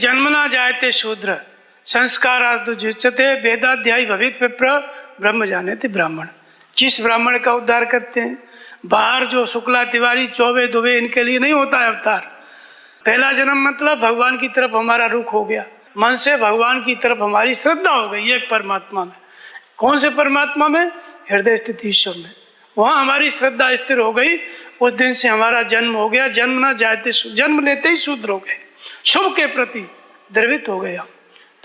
जन्मना जायते शूद्र संस्कारादुच्यते वेदाध्यायी भवित विप्र ब्रह्म जानेते ब्राह्मण। किस ब्राह्मण का उद्धार करते हैं? बाहर जो शुक्ला तिवारी चौबे दुबे इनके लिए नहीं होता है अवतार। पहला जन्म मतलब भगवान की तरफ हमारा रुख हो गया, मन से भगवान की तरफ हमारी श्रद्धा हो गई एक परमात्मा में। कौन से परमात्मा में? हृदय स्थित ईश्वर में। वहाँ हमारी श्रद्धा स्थिर हो गई, उस दिन से हमारा जन्म हो गया। जन्म न जाते, जन्म लेते ही शूद्र हो गए, शुभ के प्रति द्रवित हो गया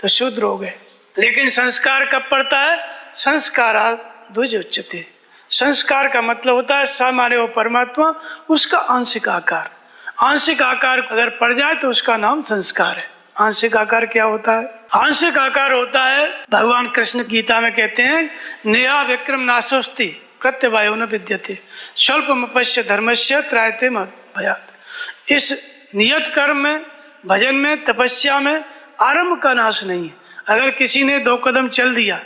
तो शूद्र हो गए। लेकिन संस्कार कब पड़ता है? संस्कारात् द्विज उच्यते। संस्कार का मतलब होता है स माने वो परमात्मा, उसका आंशिक आकार। आंशिक आकार अगर पड़ जाए तो उसका नाम संस्कार है। आंशिक आकार क्या होता है? आंशिक आकार होता है, भगवान कृष्ण गीता में कहते हैं, नेहा विक्रम नाशोस्ति प्रत्यवायो न विद्यते स्वल्पमपश्य धर्मस्य त्रायते भयात्। इस नियत कर्म में, भजन में, तपस्या में आरंभ का नाश नहीं है। अगर किसी ने 2 कदम चल दिया,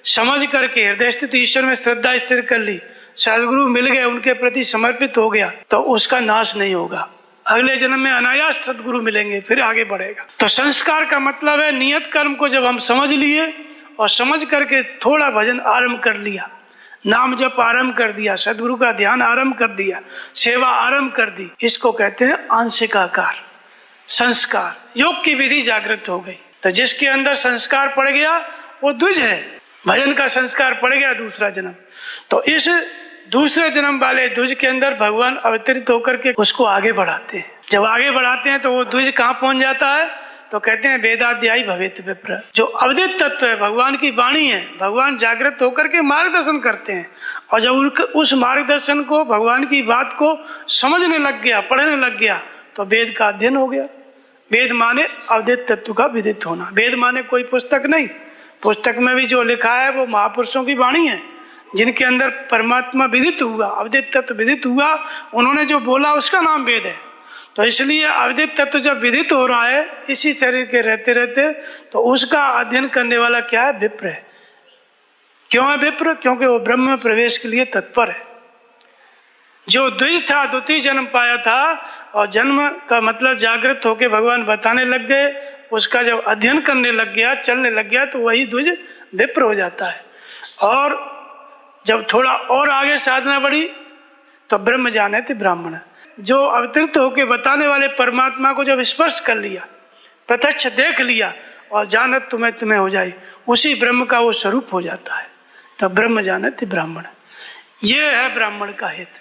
समझ करके हृदय स्थित ईश्वर में श्रद्धा स्थिर कर ली, सदगुरु मिल गए, उनके प्रति समर्पित हो गया, तो उसका नाश नहीं होगा। अगले जन्म में अनायास सदगुरु मिलेंगे, फिर आगे बढ़ेगा। तो संस्कार का मतलब है नियत कर्म को जब हम समझ लिए और समझ करके थोड़ा भजन आरंभ कर लिया, नाम जप आरंभ कर दिया, सदगुरु का ध्यान आरंभ कर दिया, सेवा आरंभ कर दी, इसको कहते हैं आंशिक आकार, संस्कार। योग की विधि जागृत हो गई। तो जिसके अंदर संस्कार पड़ गया वो द्विज है। भजन का संस्कार पड़ गया दूसरा जन्म, तो इस दूसरे जन्म वाले द्विज के अंदर भगवान अवतरित होकर के उसको आगे बढ़ाते हैं। जब आगे बढ़ाते हैं तो वो द्विज कहाँ पहुंच जाता है? तो कहते हैं वेदाध्यायी भवित विप्र। जो अवधित तत्व है, भगवान की वाणी है, भगवान जागृत होकर के मार्गदर्शन करते हैं। और जब उस मार्गदर्शन को, भगवान की बात को समझने लग गया, पढ़ने लग गया, तो वेद का अध्ययन हो गया। वेद माने अवधित तत्व का विदित होना। वेद माने कोई पुस्तक नहीं, पुस्तक में भी जो लिखा है वो महापुरुषों की वाणी है, जिनके अंदर परमात्मा विदित हुआ, अवधित तत्व विदित हुआ, उन्होंने जो बोला उसका नाम वेद है। तो इसलिए अवधित तत्व जब विदित हो रहा है इसी शरीर के रहते रहते, तो उसका अध्ययन करने वाला क्या है? विप्र है। क्यों है विप्र? क्योंकि वो ब्रह्म में प्रवेश के लिए तत्पर है। जो द्विज था, द्वितीय जन्म पाया था, और जन्म का मतलब जागृत होकर भगवान बताने लग गए, उसका जब अध्ययन करने लग गया, चलने लग गया, तो वही द्विज विप्र हो जाता है। और जब थोड़ा और आगे साधना बढ़ी तो ब्रह्म जानेते ब्राह्मण। जो अवतरित होकर बताने वाले परमात्मा को जब स्पर्श कर लिया, प्रत्यक्ष देख लिया और जानत तुम्हें तुम्हें हो जाए, उसी ब्रह्म का वो स्वरूप हो जाता है। तब ब्रह्म जानेते ब्राह्मण। ये है ब्राह्मण का हित।